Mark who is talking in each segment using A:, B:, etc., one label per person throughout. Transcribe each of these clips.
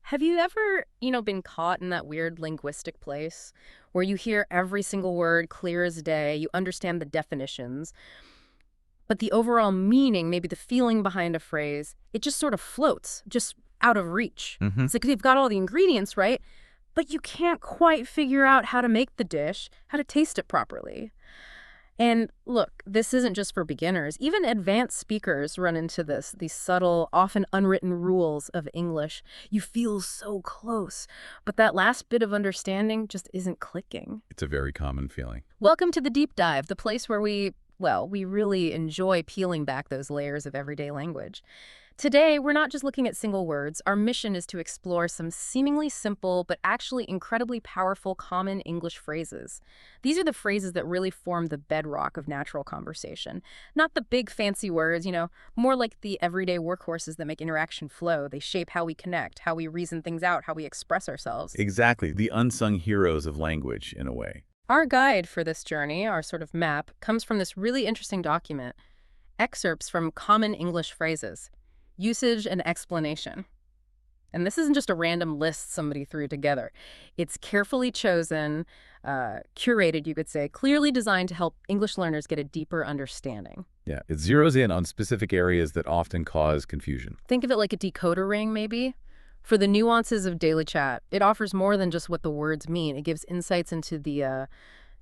A: Have you ever, been caught in that weird linguistic place where you hear every single word clear as day, you understand the definitions, but the overall meaning, maybe the feeling behind a phrase, it just sort of floats, just out of reach.
B: Hmm.
A: It's like you've got all the ingredients, right? But you can't quite figure out how to make the dish, how to taste it properly. And look, this isn't just for beginners. Even advanced speakers run into this, these subtle, often unwritten rules of English. You feel so close, but that last bit of understanding just isn't clicking.
B: It's a very common feeling.
A: Welcome to the Deep Dive, the place where we really enjoy peeling back those layers of everyday language. Today, we're not just looking at single words. Our mission is to explore some seemingly simple but actually incredibly powerful common English phrases. These are the phrases that really form the bedrock of natural conversation. Not the big fancy words, more like the everyday workhorses that make interaction flow. They shape how we connect, how we reason things out, how we express ourselves.
B: Exactly. The unsung heroes of language, in a way.
A: Our guide for this journey, our sort of map, comes from this really interesting document. Excerpts from common English phrases. Usage and explanation. And this isn't just a random list somebody threw together. It's carefully chosen, curated, you could say, clearly designed to help English learners get a deeper understanding.
B: Yeah, it zeroes in on specific areas that often cause confusion.
A: Think of it like a decoder ring, maybe. For the nuances of daily chat, it offers more than just what the words mean. It gives insights into the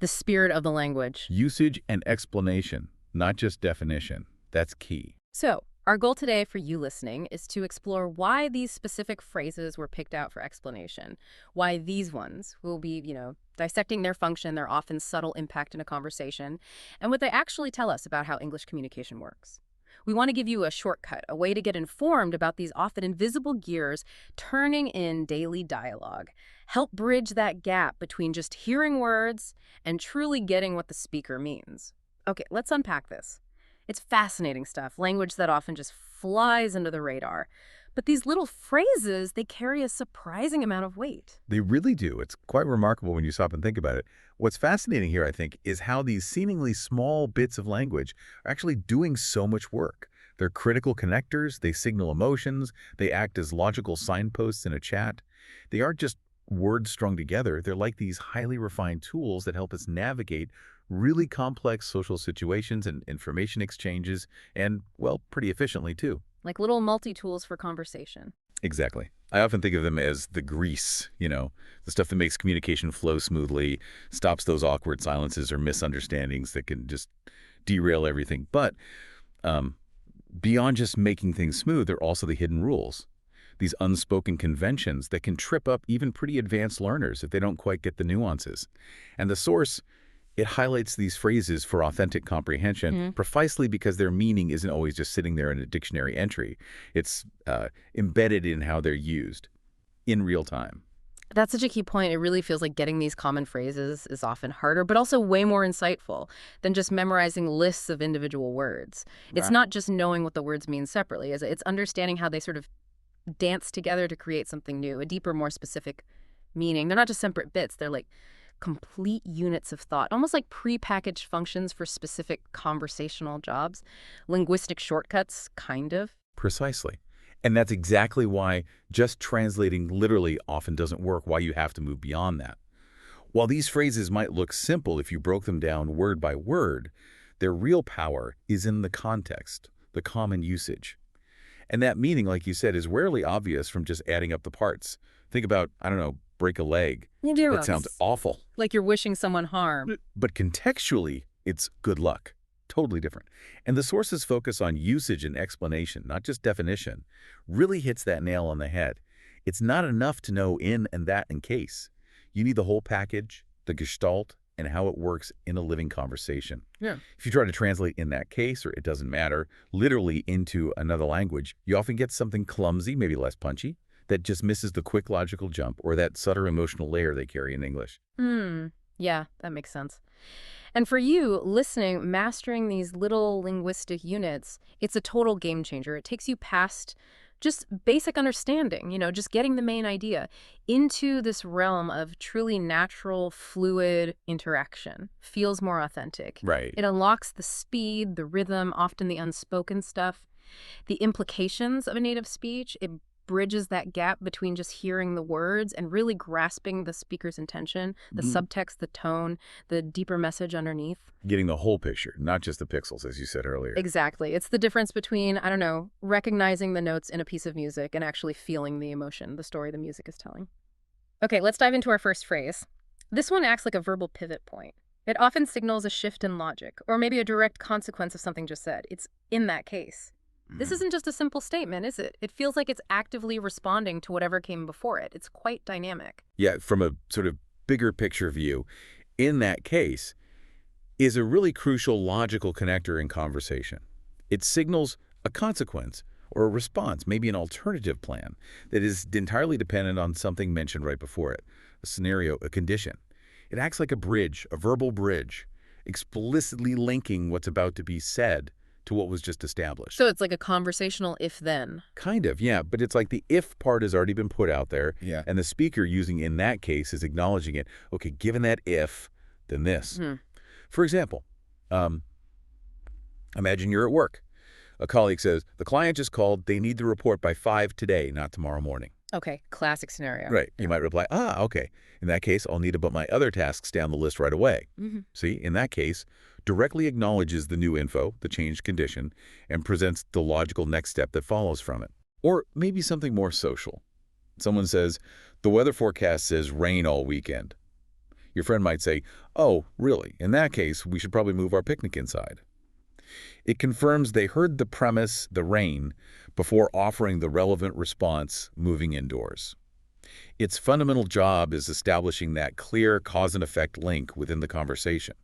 A: spirit of the language.
B: Usage and explanation, not just definition. That's key.
A: So, our goal today for you listening is to explore why these specific phrases were picked out for explanation, why these ones will be, dissecting their function, their often subtle impact in a conversation, and what they actually tell us about how English communication works. We want to give you a shortcut, a way to get informed about these often invisible gears turning in daily dialogue. Help bridge that gap between just hearing words and truly getting what the speaker means. Okay, let's unpack this. It's fascinating stuff, language that often just flies under the radar. But these little phrases, they carry a surprising amount of weight.
B: They really do. It's quite remarkable when you stop and think about it. What's fascinating here, I think, is how these seemingly small bits of language are actually doing so much work. They're critical connectors, they signal emotions, they act as logical signposts in a chat. They aren't just words strung together. They're like these highly refined tools that help us navigate really complex social situations and information exchanges, and, well, pretty efficiently, too.
A: Like little multi-tools for conversation.
B: Exactly. I often think of them as the grease, the stuff that makes communication flow smoothly, stops those awkward silences or misunderstandings that can just derail everything. But beyond just making things smooth, there are also the hidden rules. These unspoken conventions that can trip up even pretty advanced learners if they don't quite get the nuances. And the source, it highlights these phrases for authentic comprehension precisely because their meaning isn't always just sitting there in a dictionary entry. It's embedded in how they're used in real time.
A: That's such a key point. It really feels like getting these common phrases is often harder, but also way more insightful than just memorizing lists of individual words. It's not just knowing what the words mean separately. It's understanding how they sort of dance together to create something new, a deeper, more specific meaning. They're not just separate bits. They're like complete units of thought, almost like prepackaged functions for specific conversational jobs, linguistic shortcuts, kind of.
B: Precisely. And that's exactly why just translating literally often doesn't work, why you have to move beyond that. While these phrases might look simple if you broke them down word by word, their real power is in the context, the common usage. And that meaning, like you said, is rarely obvious from just adding up the parts. Think about, break a leg. That sounds awful.
A: Like you're wishing someone harm.
B: But contextually, it's good luck. Totally different. And the source's focus on usage and explanation, not just definition, really hits that nail on the head. It's not enough to know in and that in case. You need the whole package, the gestalt, and how it works in a living conversation.
A: Yeah.
B: If you try to translate in that case, or it doesn't matter, literally into another language, you often get something clumsy, maybe less punchy, that just misses the quick logical jump or that subtle emotional layer they carry in English.
A: Yeah, that makes sense. And for you, listening, mastering these little linguistic units, it's a total game changer. It takes you past just basic understanding, just getting the main idea, into this realm of truly natural, fluid interaction. Feels more authentic.
B: Right.
A: It unlocks the speed, the rhythm, often the unspoken stuff, the implications of a native speech. It bridges that gap between just hearing the words and really grasping the speaker's intention, the subtext, the tone, the deeper message underneath.
B: Getting the whole picture, not just the pixels, as you said earlier.
A: Exactly. It's the difference between, I don't know, recognizing the notes in a piece of music and actually feeling the emotion, the story the music is telling. Okay, let's dive into our first phrase. This one acts like a verbal pivot point. It often signals a shift in logic, or maybe a direct consequence of something just said. It's in that case. This isn't just a simple statement, is it? It feels like it's actively responding to whatever came before it. It's quite dynamic.
B: Yeah, from a sort of bigger picture view, in that case, is a really crucial logical connector in conversation. It signals a consequence or a response, maybe an alternative plan that is entirely dependent on something mentioned right before it, a scenario, a condition. It acts like a bridge, a verbal bridge, explicitly linking what's about to be said to what was just established.
A: So it's like a conversational if-then.
B: Kind of, yeah, but it's like the if part has already been put out there,
C: Yeah.
B: and the speaker using in that case is acknowledging it. Okay, given that if, then this. For example, imagine you're at work. A colleague says, the client just called, they need the report by 5 today, not tomorrow morning.
A: Okay, classic scenario.
B: Right. You might reply, okay. In that case, I'll need to put my other tasks down the list right away. See, in that case, directly acknowledges the new info, the changed condition, and presents the logical next step that follows from it. Or maybe something more social. Someone says, the weather forecast says rain all weekend. Your friend might say, oh, really? In that case, we should probably move our picnic inside. It confirms they heard the premise, the rain, before offering the relevant response, moving indoors. Its fundamental job is establishing that clear cause and effect link within the conversation.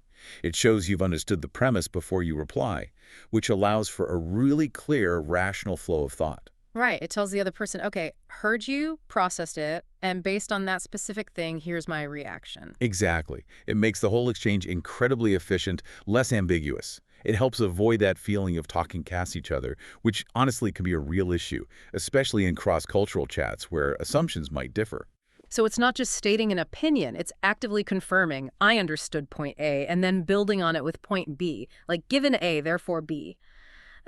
B: It shows you've understood the premise before you reply, which allows for a really clear, rational flow of thought.
A: Right. It tells the other person, okay, heard you, processed it, and based on that specific thing, here's my reaction.
B: Exactly. It makes the whole exchange incredibly efficient, less ambiguous. It helps avoid that feeling of talking past each other, which honestly can be a real issue, especially in cross-cultural chats where assumptions might differ.
A: So it's not just stating an opinion, it's actively confirming, I understood point A, and then building on it with point B, like given A, therefore B.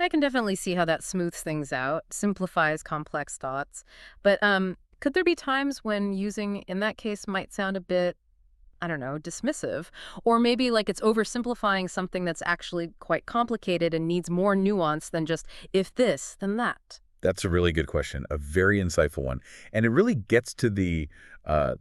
A: I can definitely see how that smooths things out, simplifies complex thoughts. But could there be times when using in that case might sound a bit, I don't know, dismissive? Or maybe like it's oversimplifying something that's actually quite complicated and needs more nuance than just if this, then that?
B: That's a really good question, a very insightful one. And it really gets to the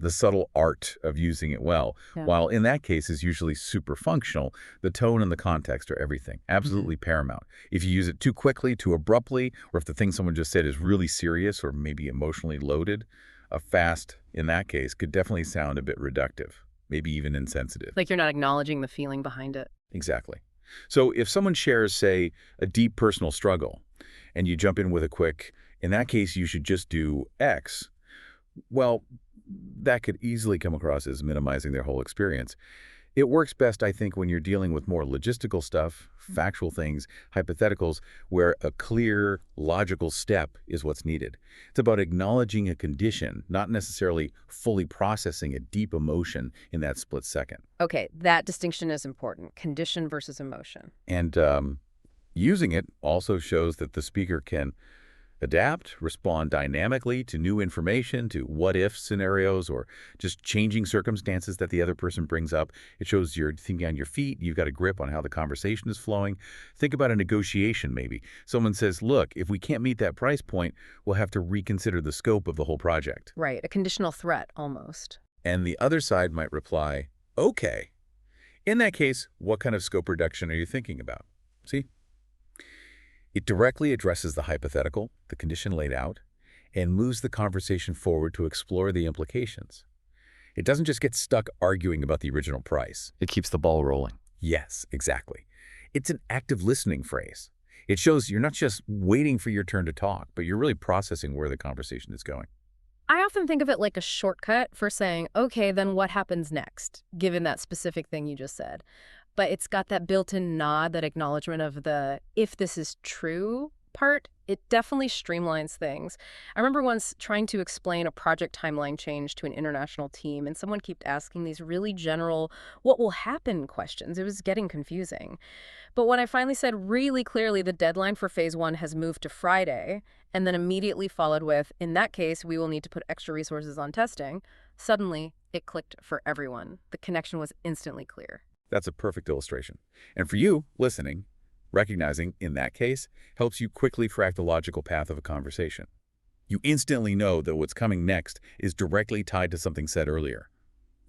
B: subtle art of using it well.
A: Yeah.
B: While in that case is usually super functional, the tone and the context are everything, absolutely paramount. If you use it too quickly, too abruptly, or if the thing someone just said is really serious or maybe emotionally loaded, a fast, in that case, could definitely sound a bit reductive, maybe even insensitive.
A: Like you're not acknowledging the feeling behind it.
B: Exactly. So if someone shares, say, a deep personal struggle, and you jump in with a quick, in that case, you should just do X, well, that could easily come across as minimizing their whole experience. It works best, I think, when you're dealing with more logistical stuff, factual things, hypotheticals, where a clear, logical step is what's needed. It's about acknowledging a condition, not necessarily fully processing a deep emotion in that split second.
A: Okay, that distinction is important, condition versus emotion.
B: And using it also shows that the speaker can adapt, respond dynamically to new information, to what-if scenarios, or just changing circumstances that the other person brings up. It shows you're thinking on your feet, you've got a grip on how the conversation is flowing. Think about a negotiation, maybe. Someone says, look, if we can't meet that price point, we'll have to reconsider the scope of the whole project.
A: Right, a conditional threat, almost.
B: And the other side might reply, okay. In that case, what kind of scope reduction are you thinking about? See? It directly addresses the hypothetical, the condition laid out, and moves the conversation forward to explore the implications. It doesn't just get stuck arguing about the original price.
C: It keeps the ball rolling.
B: Yes, exactly. It's an active listening phrase. It shows you're not just waiting for your turn to talk, but you're really processing where the conversation is going.
A: I often think of it like a shortcut for saying, okay, then what happens next, given that specific thing you just said. But it's got that built-in nod, that acknowledgement of the if this is true part. It definitely streamlines things. I remember once trying to explain a project timeline change to an international team, and someone kept asking these really general, what will happen questions. It was getting confusing. But when I finally said really clearly the deadline for phase 1 has moved to Friday, and then immediately followed with, in that case, we will need to put extra resources on testing, suddenly it clicked for everyone. The connection was instantly clear.
B: That's a perfect illustration. And for you, listening, recognizing in that case helps you quickly track the logical path of a conversation. You instantly know that what's coming next is directly tied to something said earlier.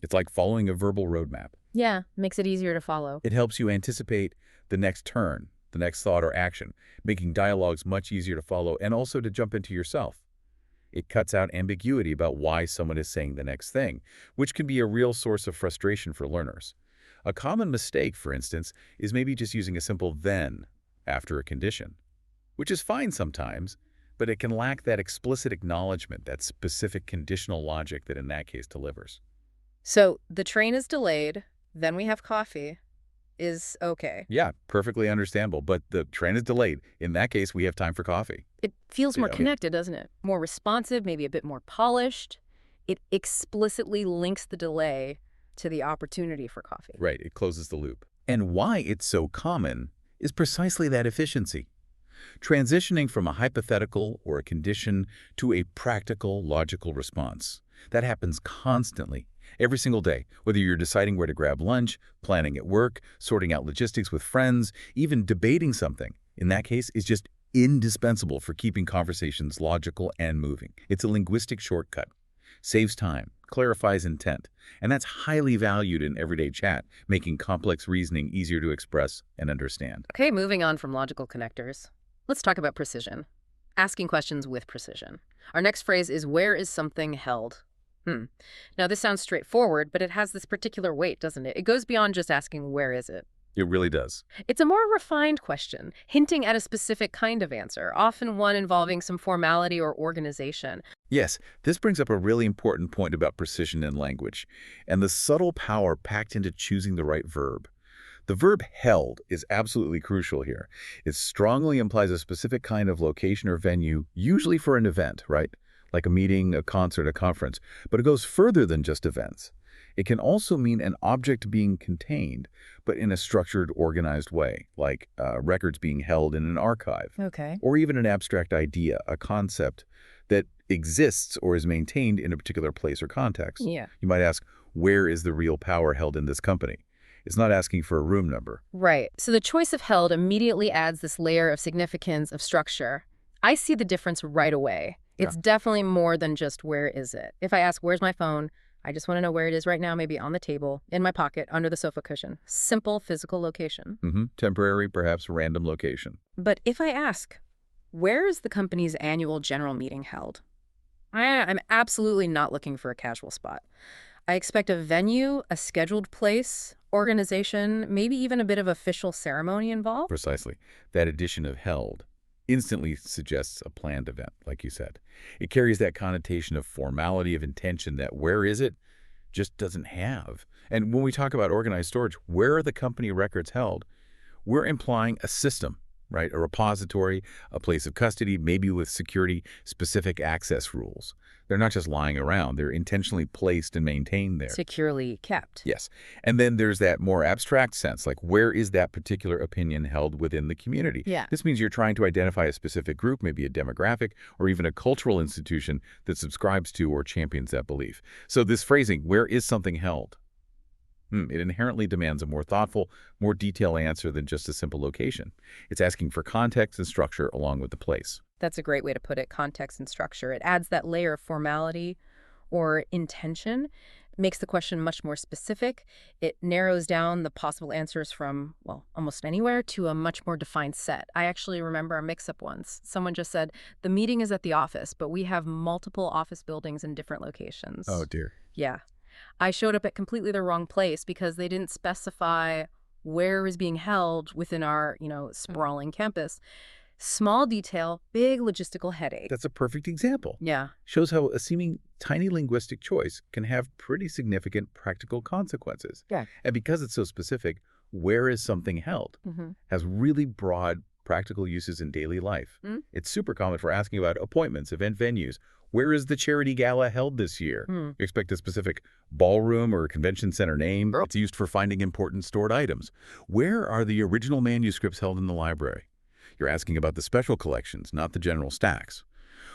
B: It's like following a verbal roadmap.
A: Yeah, makes it easier to follow.
B: It helps you anticipate the next turn, the next thought or action, making dialogues much easier to follow and also to jump into yourself. It cuts out ambiguity about why someone is saying the next thing, which can be a real source of frustration for learners. A common mistake, for instance, is maybe just using a simple then after a condition, which is fine sometimes, but it can lack that explicit acknowledgement, that specific conditional logic that in that case delivers.
A: So the train is delayed, then we have coffee, is okay.
B: Yeah, perfectly understandable, but the train is delayed. In that case, we have time for coffee.
A: It feels more
B: Yeah.
A: connected, doesn't it? More responsive, maybe a bit more polished. It explicitly links the delay to the opportunity for coffee.
B: Right, it closes the loop. And why it's so common is precisely that efficiency. Transitioning from a hypothetical or a condition to a practical, logical response. That happens constantly, every single day, whether you're deciding where to grab lunch, planning at work, sorting out logistics with friends, even debating something. In that case, is just indispensable for keeping conversations logical and moving. It's a linguistic shortcut. Saves time, clarifies intent, and that's highly valued in everyday chat, making complex reasoning easier to express and understand.
A: Okay, moving on from logical connectors. Let's talk about precision. Asking questions with precision. Our next phrase is, where is something held? Now, this sounds straightforward, but it has this particular weight, doesn't it? It goes beyond just asking, where is it?
B: It really does.
A: It's a more refined question, hinting at a specific kind of answer, often one involving some formality or organization.
B: Yes, this brings up a really important point about precision in language, and the subtle power packed into choosing the right verb. The verb held is absolutely crucial here. It strongly implies a specific kind of location or venue, usually for an event, right? Like a meeting, a concert, a conference. But it goes further than just events. It can also mean an object being contained, but in a structured, organized way, like records being held in an archive.
A: Okay.
B: Or even an abstract idea, a concept that exists or is maintained in a particular place or context.
A: Yeah.
B: You might ask, where is the real power held in this company? It's not asking for a room number.
A: Right. So the choice of held immediately adds this layer of significance, of structure. I see the difference right away. It's definitely more than just where is it. If I ask, where's my phone? I just want to know where it is right now, maybe on the table, in my pocket, under the sofa cushion. Simple physical location.
B: Temporary, perhaps random location.
A: But if I ask, where is the company's annual general meeting held? I'm absolutely not looking for a casual spot. I expect a venue, a scheduled place, organization, maybe even a bit of official ceremony involved.
B: Precisely. That addition of held instantly suggests a planned event, like you said. It carries that connotation of formality, of intention that where is it just doesn't have. And when we talk about organized storage, where are the company records held? We're implying a system, right? A repository, a place of custody, maybe with security-specific access rules. They're not just lying around. They're intentionally placed and maintained there.
A: Securely kept.
B: Yes. And then there's that more abstract sense, like where is that particular opinion held within the community?
A: Yeah.
B: This means you're trying to identify a specific group, maybe a demographic, or even a cultural institution that subscribes to or champions that belief. So this phrasing, where is something held? It inherently demands a more thoughtful, more detailed answer than just a simple location. It's asking for context and structure along with the place.
A: That's a great way to put it, context and structure. It adds that layer of formality or intention, makes the question much more specific. It narrows down the possible answers from, well, almost anywhere to a much more defined set. I actually remember a mix-up once. Someone just said, the meeting is at the office, but we have multiple office buildings in different locations.
B: Oh, dear.
A: Yeah. I showed up at completely the wrong place because they didn't specify where is being held within our, sprawling campus. Small detail, big logistical headache.
B: That's a perfect example.
A: Yeah.
B: Shows how a seeming tiny linguistic choice can have pretty significant practical consequences.
A: Yeah.
B: And because it's so specific, where is something held has really broad practical uses in daily life. It's super common for asking about appointments, event venues. Where is the charity gala held this year? You expect a specific ballroom or convention center name. It's used for finding important stored items. Where are the original manuscripts held in the library? You're asking about the special collections, not the general stacks.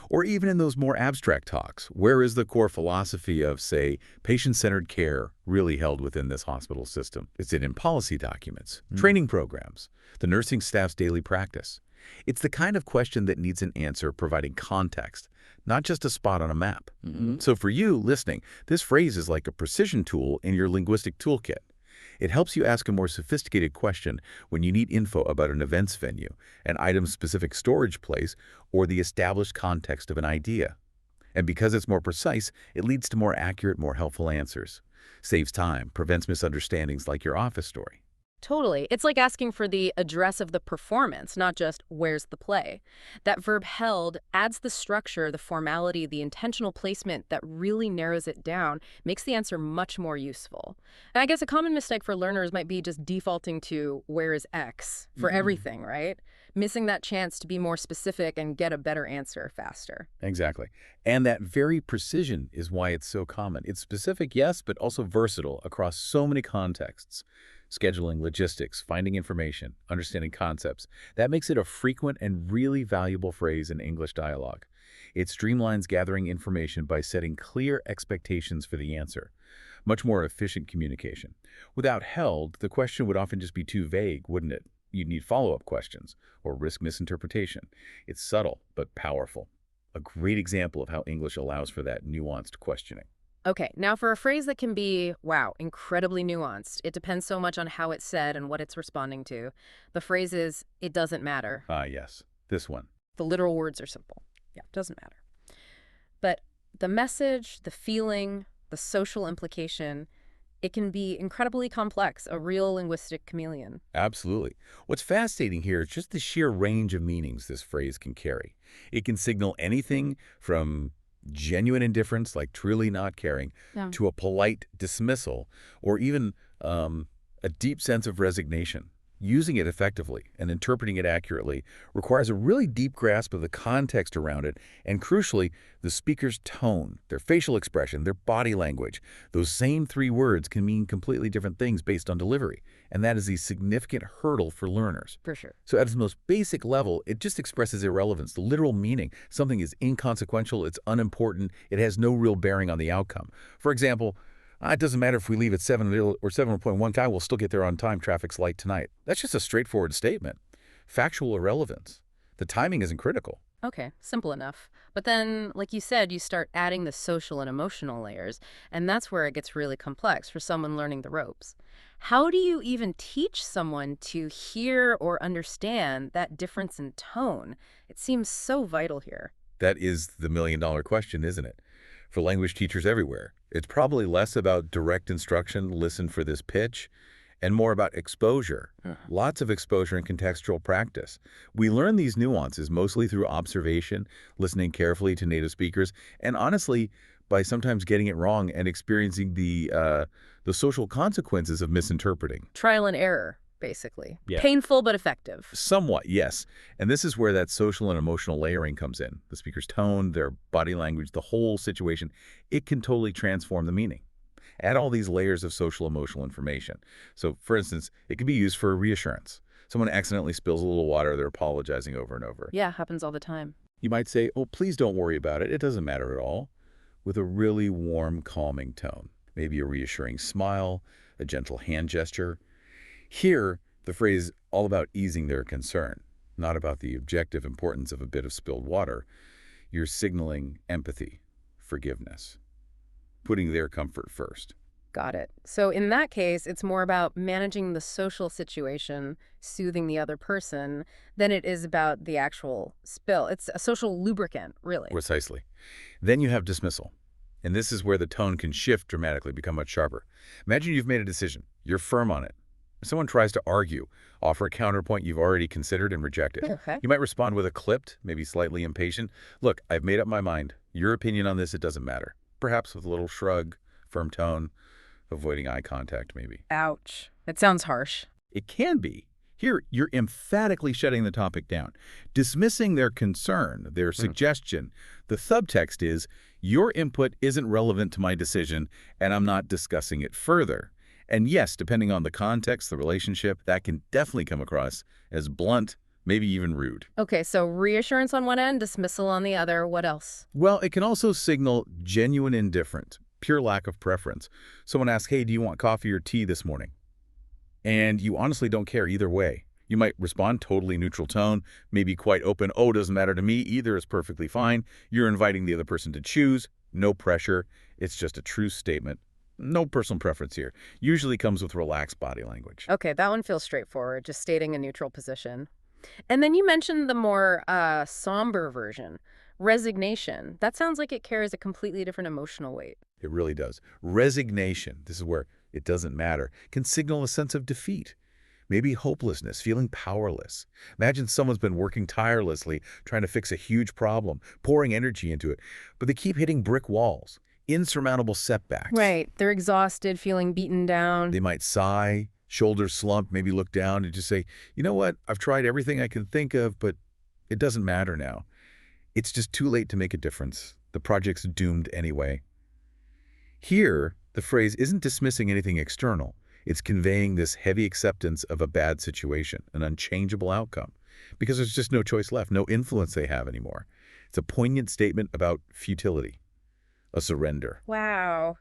B: Or even in those more abstract talks, where is the core philosophy of, say, patient-centered care really held within this hospital system? Is it in policy documents, training programs, the nursing staff's daily practice? It's the kind of question that needs an answer providing context, not just a spot on a map. So for you, listening, this phrase is like a precision tool in your linguistic toolkit. It helps you ask a more sophisticated question when you need info about an events venue, an item-specific storage place, or the established context of an idea. And because it's more precise, it leads to more accurate, more helpful answers. Saves time, prevents misunderstandings like your office story.
A: Totally. It's like asking for the address of the performance, not just where's the play. That verb held adds the structure, the formality, the intentional placement that really narrows it down, makes the answer much more useful. And I guess a common mistake for learners might be just defaulting to where is X for everything, right? Missing that chance to be more specific and get a better answer faster.
B: Exactly. And that very precision is why it's so common. It's specific, yes, but also versatile across so many contexts. Scheduling, logistics, finding information, understanding concepts. That makes it a frequent and really valuable phrase in English dialogue. It streamlines gathering information by setting clear expectations for the answer. Much more efficient communication. Without held, the question would often just be too vague, wouldn't it? You'd need follow-up questions or risk misinterpretation. It's subtle but powerful. A great example of how English allows for that nuanced questioning.
A: Okay, now for a phrase that can be, wow, incredibly nuanced. It depends so much on how it's said and what it's responding to. The phrase is, it doesn't matter.
B: Ah, yes, this one.
A: The literal words are simple. Yeah, it doesn't matter. But the message, the feeling, the social implication, it can be incredibly complex, a real linguistic chameleon.
B: Absolutely. What's fascinating here is just the sheer range of meanings this phrase can carry. It can signal anything from genuine indifference, like truly not caring, to a polite dismissal, or even a deep sense of resignation. Using it effectively and interpreting it accurately requires a really deep grasp of the context around it and, crucially, the speaker's tone, their facial expression, their body language. Those same three words can mean completely different things based on delivery, and that is a significant hurdle for learners.
A: For sure.
B: So at its most basic level, it just expresses irrelevance, the literal meaning. Something is inconsequential, it's unimportant, it has no real bearing on the outcome. For example, it doesn't matter if we leave at 7 or 7:1, guy will still get there on time, traffic's light tonight. That's just a straightforward statement. Factual irrelevance. The timing isn't critical.
A: Okay, simple enough. But then, like you said, you start adding the social and emotional layers, and that's where it gets really complex for someone learning the ropes. How do you even teach someone to hear or understand that difference in tone? It seems so vital here.
B: That is the million-dollar question, isn't it? For language teachers everywhere, it's probably less about direct instruction, listen for this pitch, and more about exposure. Lots of exposure and contextual practice. We learn these nuances mostly through observation, listening carefully to native speakers, and honestly, by sometimes getting it wrong and experiencing the social consequences of misinterpreting.
A: Trial and error, basically.
B: Yeah.
A: Painful but effective.
B: Somewhat, yes. And this is where that social and emotional layering comes in. The speaker's tone, their body language, the whole situation, it can totally transform the meaning. Add all these layers of social emotional information. So, for instance, it can be used for reassurance. Someone accidentally spills a little water, they're apologizing over and over.
A: Yeah, happens all the time.
B: You might say, oh, please don't worry about it. It doesn't matter at all. With a really warm, calming tone. Maybe a reassuring smile, a gentle hand gesture. Here, the phrase all about easing their concern, not about the objective importance of a bit of spilled water. You're signaling empathy, forgiveness, putting their comfort first.
A: Got it. So in that case, it's more about managing the social situation, soothing the other person, than it is about the actual spill. It's a social lubricant, really.
B: Precisely. Then you have dismissal. And this is where the tone can shift dramatically, become much sharper. Imagine you've made a decision. You're firm on it. If someone tries to argue, offer a counterpoint you've already considered and rejected.
A: Okay.
B: You might respond with a clipped, maybe slightly impatient, look, I've made up my mind. Your opinion on this, it doesn't matter. Perhaps with a little shrug, firm tone, avoiding eye contact maybe.
A: Ouch. That sounds harsh.
B: It can be. Here, you're emphatically shutting the topic down, dismissing their concern, their suggestion. The subtext is, your input isn't relevant to my decision, and I'm not discussing it further. And yes, depending on the context, the relationship, that can definitely come across as blunt, maybe even rude.
A: Okay, so reassurance on one end, dismissal on the other. What else?
B: Well, it can also signal genuine indifference, pure lack of preference. Someone asks, hey, do you want coffee or tea this morning? And you honestly don't care either way. You might respond totally neutral tone, maybe quite open, oh, doesn't matter to me, either is perfectly fine. You're inviting the other person to choose, no pressure. It's just a true statement. No personal preference here. Usually comes with relaxed body language.
A: Okay, that one feels straightforward, just stating a neutral position. And then you mentioned the more somber version, resignation. That sounds like it carries a completely different emotional weight.
B: It really does. Resignation, this is where it doesn't matter, can signal a sense of defeat. Maybe hopelessness, feeling powerless. Imagine someone's been working tirelessly, trying to fix a huge problem, pouring energy into it, but they keep hitting brick walls, insurmountable setbacks.
A: Right. They're exhausted, feeling beaten down.
B: They might sigh, shoulders slump, maybe look down and just say, you know what, I've tried everything I can think of, but it doesn't matter now. It's just too late to make a difference. The project's doomed anyway. Here, the phrase isn't dismissing anything external. It's conveying this heavy acceptance of a bad situation, an unchangeable outcome, because there's just no choice left, no influence they have anymore. It's a poignant statement about futility, a surrender.
A: Wow.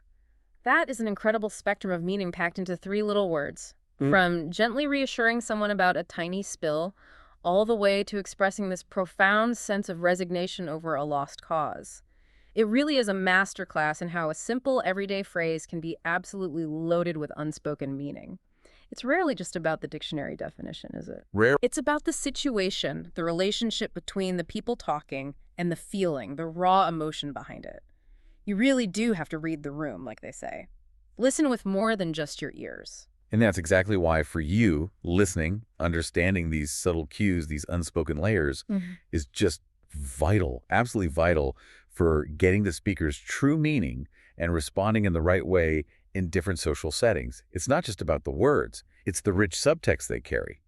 A: That is an incredible spectrum of meaning packed into 3 little words. From gently reassuring someone about a tiny spill, all the way to expressing this profound sense of resignation over a lost cause. It really is a masterclass in how a simple, everyday phrase can be absolutely loaded with unspoken meaning. It's rarely just about the dictionary definition, is it?
B: Rare.
A: It's about the situation, the relationship between the people talking, and the feeling, the raw emotion behind it. You really do have to read the room, like they say. Listen with more than just your ears.
B: And that's exactly why for you, listening, understanding these subtle cues, these unspoken layers, is just vital, absolutely vital for getting the speaker's true meaning and responding in the right way in different social settings. It's not just about the words, it's the rich subtext they carry.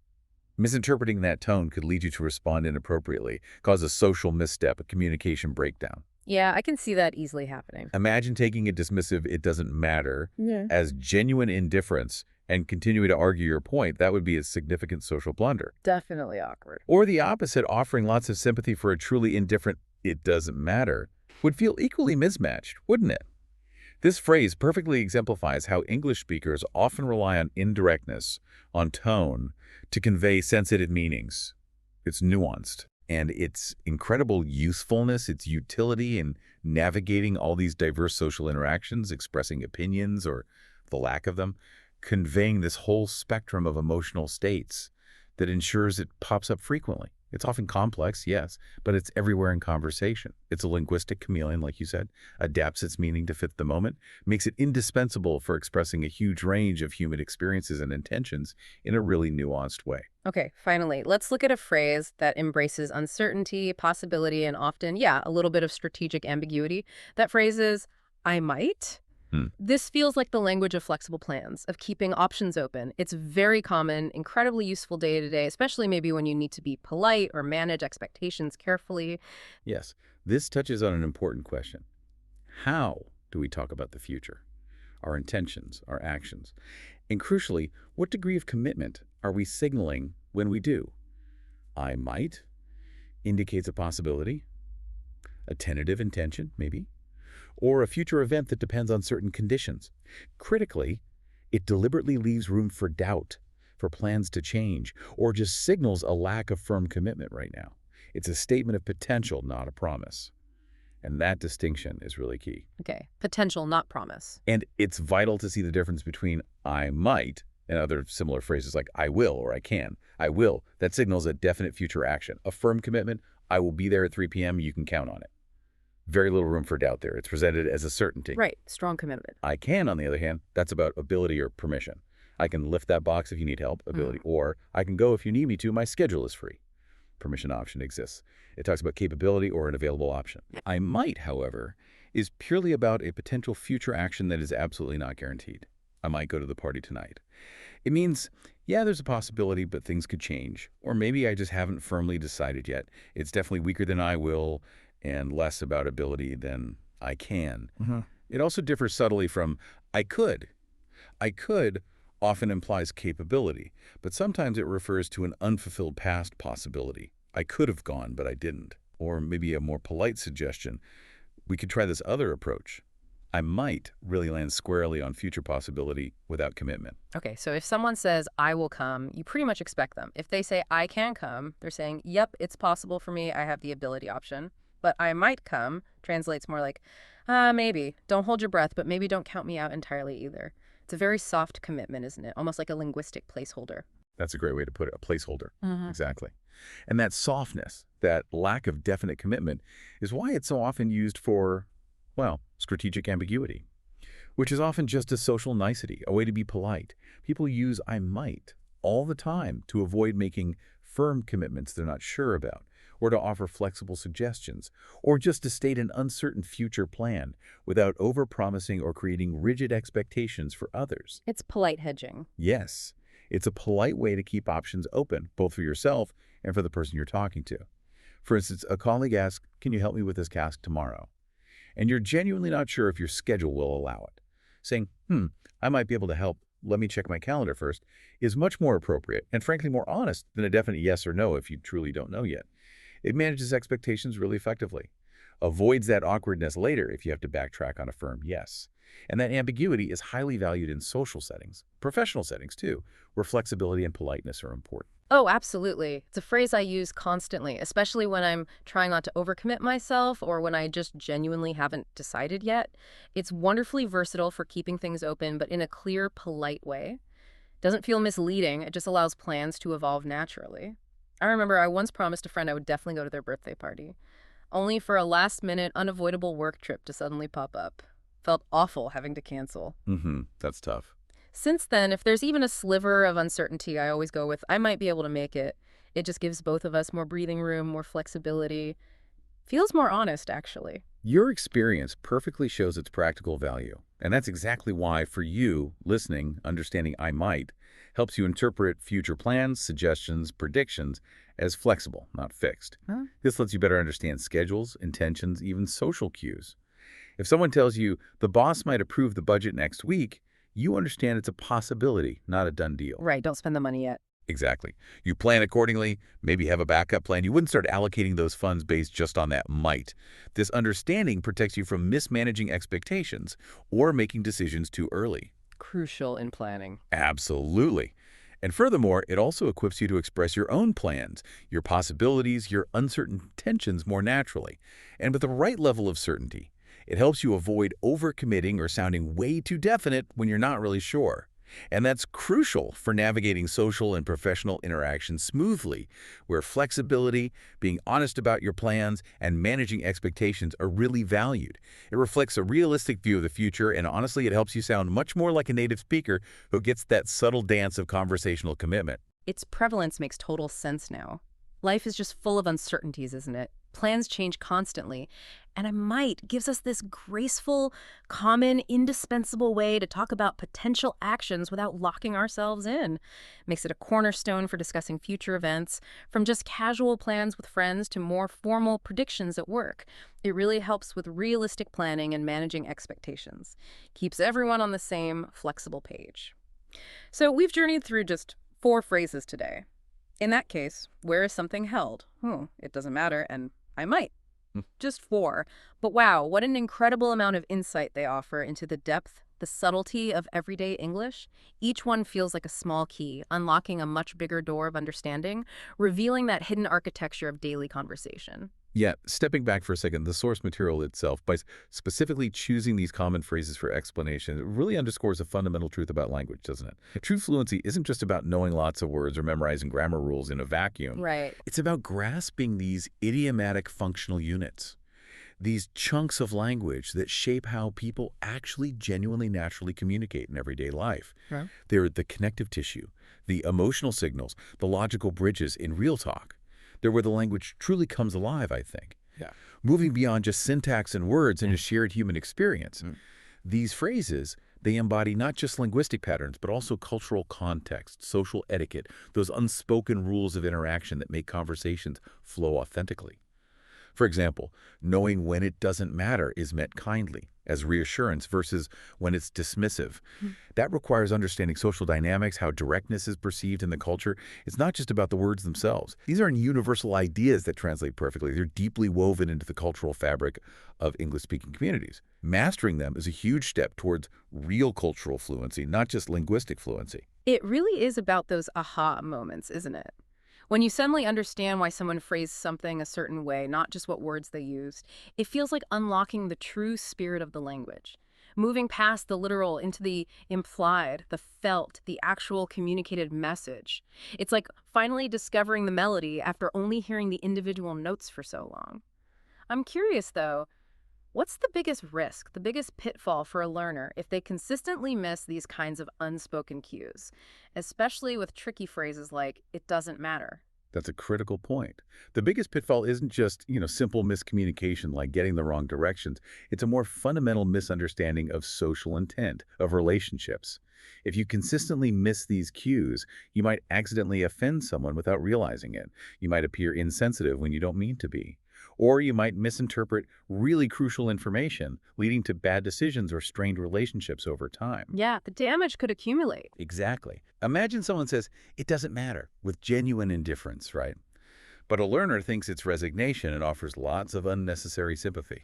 B: Misinterpreting that tone could lead you to respond inappropriately, cause a social misstep, a communication breakdown.
A: Yeah, I can see that easily happening.
B: Imagine taking a dismissive, it doesn't matter, as genuine indifference and continuing to argue your point. That would be a significant social blunder.
A: Definitely awkward.
B: Or the opposite, offering lots of sympathy for a truly indifferent, it doesn't matter, would feel equally mismatched, wouldn't it? This phrase perfectly exemplifies how English speakers often rely on indirectness, on tone, to convey sensitive meanings. It's nuanced. And its incredible usefulness, its utility in navigating all these diverse social interactions, expressing opinions or the lack of them, conveying this whole spectrum of emotional states that ensures it pops up frequently. It's often complex, yes, but it's everywhere in conversation. It's a linguistic chameleon, like you said, adapts its meaning to fit the moment, makes it indispensable for expressing a huge range of human experiences and intentions in a really nuanced way.
A: Okay, finally, let's look at a phrase that embraces uncertainty, possibility, and often, a little bit of strategic ambiguity. That phrase is, I might. This feels like the language of flexible plans, of keeping options open. It's very common, incredibly useful day to day, especially maybe when you need to be polite or manage expectations carefully.
B: Yes, this touches on an important question. How do we talk about the future? Our intentions, our actions, and crucially, what degree of commitment are we signaling when we do? I might indicates a possibility, a tentative intention, maybe, or a future event that depends on certain conditions. Critically, it deliberately leaves room for doubt, for plans to change, or just signals a lack of firm commitment right now. It's a statement of potential, not a promise. And that distinction is really key.
A: Okay, potential, not promise.
B: And it's vital to see the difference between I might and other similar phrases like I will or I can. I will, that signals a definite future action. A firm commitment, I will be there at 3 p.m., you can count on it. Very little room for doubt there. It's presented as a certainty.
A: Right, strong commitment.
B: I can, on the other hand, that's about ability or permission. I can lift that box if you need help, ability, or I can go if you need me to, my schedule is free. Permission option exists. It talks about capability or an available option. I might, however, is purely about a potential future action that is absolutely not guaranteed. I might go to the party tonight. It means, yeah, there's a possibility, but things could change. Or maybe I just haven't firmly decided yet. It's definitely weaker than I will and less about ability than I can. It also differs subtly from I could. I could often implies capability, but sometimes it refers to an unfulfilled past possibility. I could have gone, but I didn't. Or maybe a more polite suggestion, we could try this other approach. I might really land squarely on future possibility without commitment.
A: Okay, so if someone says, I will come, you pretty much expect them. If they say, I can come, they're saying, yep, it's possible for me. I have the ability option. But I might come translates more like, maybe. Don't hold your breath, but maybe don't count me out entirely either. It's a very soft commitment, isn't it? Almost like a linguistic placeholder.
B: That's a great way to put it, a placeholder.
A: Mm-hmm.
B: Exactly. And that softness, that lack of definite commitment, is why it's so often used for, well, strategic ambiguity, which is often just a social nicety, a way to be polite. People use I might all the time to avoid making firm commitments they're not sure about, or to offer flexible suggestions, or just to state an uncertain future plan without overpromising or creating rigid expectations for others.
A: It's polite hedging.
B: Yes, it's a polite way to keep options open, both for yourself and for the person you're talking to. For instance, a colleague asks, can you help me with this task tomorrow? And you're genuinely not sure if your schedule will allow it. Saying, I might be able to help, let me check my calendar first, is much more appropriate and frankly more honest than a definite yes or no if you truly don't know yet. It manages expectations really effectively, avoids that awkwardness later if you have to backtrack on a firm yes. And that ambiguity is highly valued in social settings, professional settings too, where flexibility and politeness are important.
A: Oh, absolutely. It's a phrase I use constantly, especially when I'm trying not to overcommit myself or when I just genuinely haven't decided yet. It's wonderfully versatile for keeping things open, but in a clear, polite way. Doesn't feel misleading. It just allows plans to evolve naturally. I remember I once promised a friend I would definitely go to their birthday party, only for a last-minute, unavoidable work trip to suddenly pop up. Felt awful having to cancel.
B: That's tough.
A: Since then, if there's even a sliver of uncertainty, I always go with, I might be able to make it. It just gives both of us more breathing room, more flexibility. Feels more honest, actually.
B: Your experience perfectly shows its practical value. And that's exactly why, for you, listening, understanding I might, helps you interpret future plans, suggestions, predictions as flexible, not fixed.
A: Huh?
B: This lets you better understand schedules, intentions, even social cues. If someone tells you the boss might approve the budget next week, you understand it's a possibility, not a done deal.
A: Right, don't spend the money yet.
B: Exactly. You plan accordingly, maybe have a backup plan. You wouldn't start allocating those funds based just on that might. This understanding protects you from mismanaging expectations or making decisions too early.
A: Crucial in planning.
B: Absolutely. And furthermore, it also equips you to express your own plans, your possibilities, your uncertain intentions more naturally. And with the right level of certainty, it helps you avoid overcommitting or sounding way too definite when you're not really sure. And that's crucial for navigating social and professional interactions smoothly, where flexibility, being honest about your plans, and managing expectations are really valued. It reflects a realistic view of the future, and honestly, it helps you sound much more like a native speaker who gets that subtle dance of conversational commitment.
A: Its prevalence makes total sense now. Life is just full of uncertainties, isn't it? Plans change constantly. And I might gives us this graceful, common, indispensable way to talk about potential actions without locking ourselves in. Makes it a cornerstone for discussing future events, from just casual plans with friends to more formal predictions at work. It really helps with realistic planning and managing expectations. Keeps everyone on the same flexible page. So we've journeyed through just 4 phrases today. In that case, where is something held? It doesn't matter, and I might. Just 4. But wow, what an incredible amount of insight they offer into the depth, the subtlety of everyday English. Each one feels like a small key, unlocking a much bigger door of understanding, revealing that hidden architecture of daily conversation.
B: Yet, stepping back for a second, the source material itself, by specifically choosing these common phrases for explanation, it really underscores a fundamental truth about language, doesn't it? True fluency isn't just about knowing lots of words or memorizing grammar rules in a vacuum.
A: Right.
B: It's about grasping these idiomatic functional units, these chunks of language that shape how people actually genuinely naturally communicate in everyday life.
A: Right.
B: They're the connective tissue, the emotional signals, the logical bridges in real talk. They're where the language truly comes alive, I think.
C: Yeah.
B: Moving beyond just syntax and words into shared human experience. These phrases, they embody not just linguistic patterns, but also cultural context, social etiquette, those unspoken rules of interaction that make conversations flow authentically. For example, knowing when it doesn't matter is meant kindly, as reassurance versus when it's dismissive.
A: Hmm.
B: That requires understanding social dynamics, how directness is perceived in the culture. It's not just about the words themselves. These aren't universal ideas that translate perfectly. They're deeply woven into the cultural fabric of English-speaking communities. Mastering them is a huge step towards real cultural fluency, not just linguistic fluency.
A: It really is about those aha moments, isn't it? When you suddenly understand why someone phrased something a certain way, not just what words they used, it feels like unlocking the true spirit of the language. Moving past the literal into the implied, the felt, the actual communicated message. It's like finally discovering the melody after only hearing the individual notes for so long. I'm curious, though, what's the biggest risk, the biggest pitfall for a learner if they consistently miss these kinds of unspoken cues, especially with tricky phrases like, it doesn't matter?
B: That's a critical point. The biggest pitfall isn't just, simple miscommunication like getting the wrong directions. It's a more fundamental misunderstanding of social intent, of relationships. If you consistently miss these cues, you might accidentally offend someone without realizing it. You might appear insensitive when you don't mean to be. Or you might misinterpret really crucial information, leading to bad decisions or strained relationships over time.
A: Yeah, the damage could accumulate.
B: Exactly. Imagine someone says, it doesn't matter, with genuine indifference, right? But a learner thinks it's resignation and offers lots of unnecessary sympathy.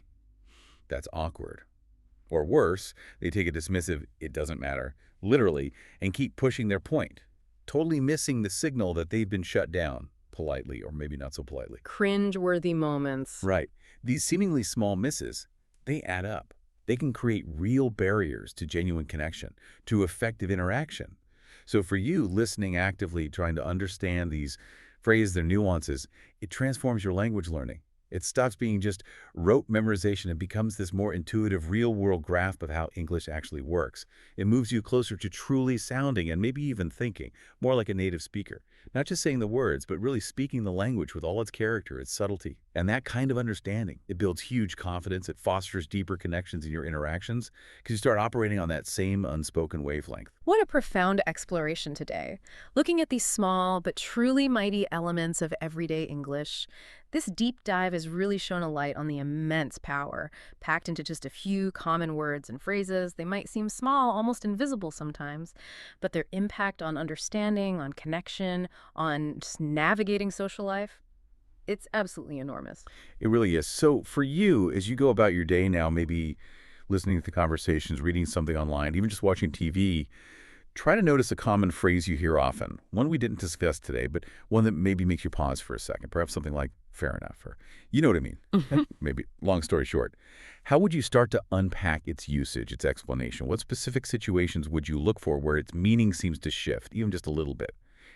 B: That's awkward. Or worse, they take a dismissive, it doesn't matter, literally, and keep pushing their point, totally missing the signal that they've been shut down, politely or maybe not so politely.
A: Cringe-worthy moments.
B: Right. These seemingly small misses, they add up. They can create real barriers to genuine connection, to effective interaction. So for you, listening actively, trying to understand these phrases, their nuances, it transforms your language learning. It stops being just rote memorization and becomes this more intuitive, real-world grasp of how English actually works. It moves you closer to truly sounding and maybe even thinking, more like a native speaker. Not just saying the words, but really speaking the language with all its character, its subtlety. And that kind of understanding, it builds huge confidence. It fosters deeper connections in your interactions because you start operating on that same unspoken wavelength.
A: What a profound exploration today. Looking at these small but truly mighty elements of everyday English, this deep dive has really shone a light on the immense power packed into just a few common words and phrases. They might seem small, almost invisible sometimes, but their impact on understanding, on connection, on just navigating social life, it's absolutely enormous.
B: It really is. So for you, as you go about your day now, maybe listening to conversations, reading something online, even just watching TV, try to notice a common phrase you hear often. One we didn't discuss today, but one that maybe makes you pause for a second. Perhaps something like, fair enough, or you know what I mean. Maybe, long story short. How would you start to unpack its usage, its explanation? What specific situations would you look for where its meaning seems to shift, even just a little bit?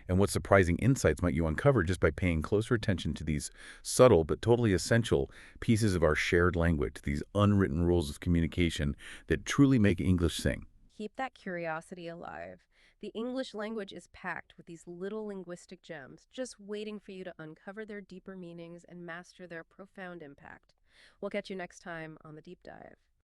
B: And what surprising insights might you uncover just by paying closer attention to these subtle but totally essential pieces of our shared language, these unwritten rules of communication that truly make English sing?
A: Keep that curiosity alive. The English language is packed with these little linguistic gems, just waiting for you to uncover their deeper meanings and master their profound impact. We'll catch you next time on The Deep Dive.